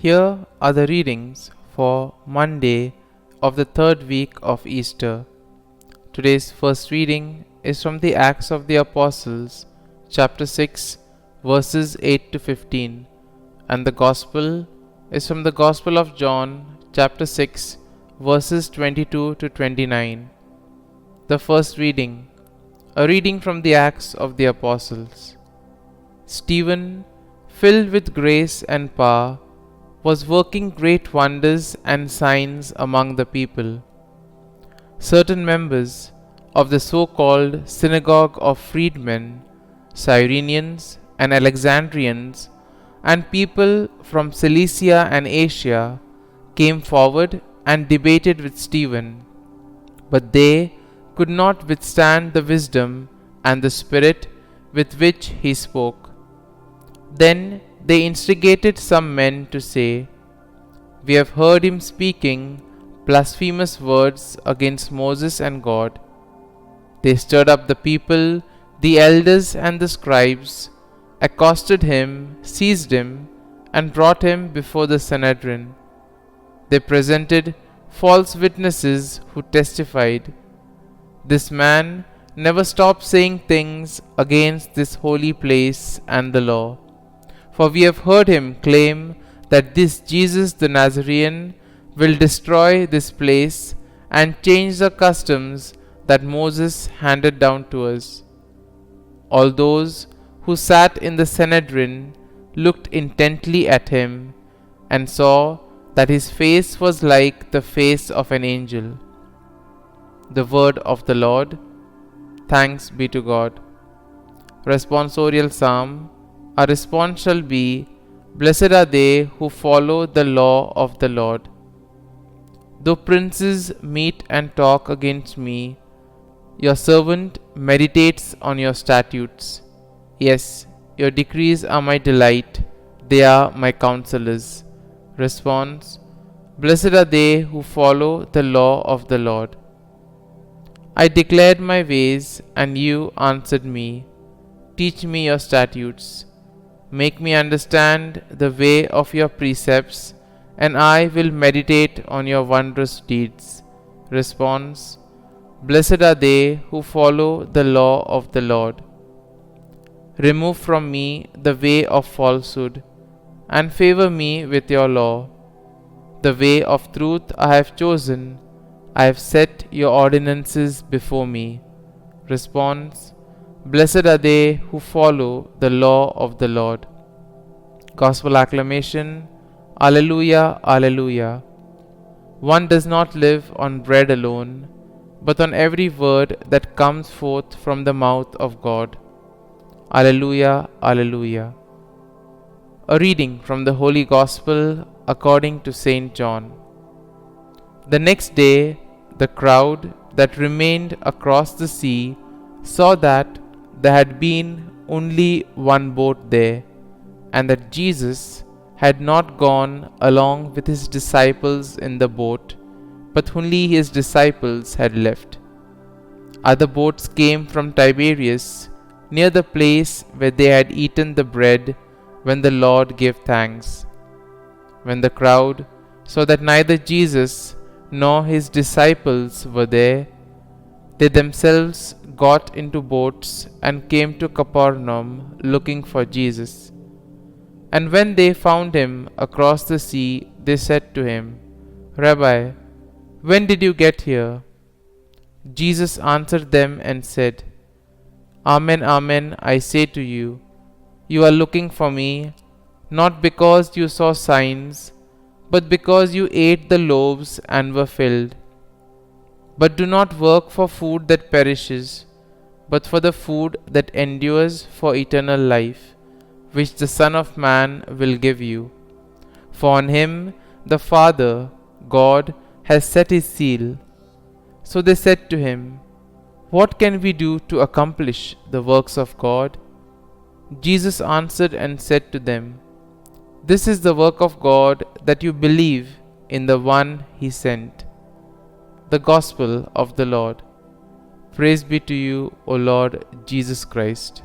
Here are the readings for Monday of the third week of Easter. Today's first reading is from the Acts of the Apostles, chapter 6, verses 8 to 15, and the Gospel is from the Gospel of John, chapter 6, verses 22 to 29. The first reading, a reading from the Acts of the Apostles. Stephen, filled with grace and power, was working great wonders and signs among the people. Certain members of the so-called synagogue of freedmen, Cyrenians and Alexandrians, and people from Cilicia and Asia came forward and debated with Stephen, but they could not withstand the wisdom and the spirit with which he spoke. Then they instigated some men to say, "We have heard him speaking blasphemous words against Moses and God." They stirred up the people, the elders and the scribes, accosted him, seized him, and brought him before the Sanhedrin. They presented false witnesses who testified, "This man never stopped saying things against this holy place and the law. For we have heard him claim that this Jesus the Nazarene will destroy this place and change the customs that Moses handed down to us." All those who sat in the Sanhedrin looked intently at him and saw that his face was like the face of an angel. The word of the Lord. Thanks be to God. Responsorial Psalm. Our response shall be, "Blessed are they who follow the law of the Lord." Though princes meet and talk against me, your servant meditates on your statutes. Yes, your decrees are my delight, they are my counselors. Response. Blessed are they who follow the law of the Lord. I declared my ways, and you answered me. Teach me your statutes. Make me understand the way of your precepts, and I will meditate on your wondrous deeds. Response. Blessed are they who follow the law of the Lord. Remove from me the way of falsehood, and favor me with your law. The way of truth I have chosen. I have set your ordinances before me. Response. Blessed are they who follow the law of the Lord. Gospel acclamation. Alleluia, Alleluia. One does not live on bread alone, but on every word that comes forth from the mouth of God. Alleluia, Alleluia. A reading from the Holy Gospel according to St. John. The next day, the crowd that remained across the sea saw that there had been only one boat there, and that Jesus had not gone along with his disciples in the boat, but only his disciples had left. Other boats came from Tiberias, near the place where they had eaten the bread when the Lord gave thanks. When the crowd saw that neither Jesus nor his disciples were there, they themselves got into boats and came to Capernaum looking for Jesus. And when they found him across the sea, they said to him, "Rabbi, when did you get here?" Jesus answered them and said, "Amen, amen, I say to you, you are looking for me, not because you saw signs, but because you ate the loaves and were filled. But do not work for food that perishes, but for the food that endures for eternal life, which the Son of Man will give you. For on him the Father, God, has set his seal." So they said to him, "What can we do to accomplish the works of God?" Jesus answered and said to them, "This is the work of God, that you believe in the one he sent." The Gospel of the Lord. Praise be to you, O Lord Jesus Christ.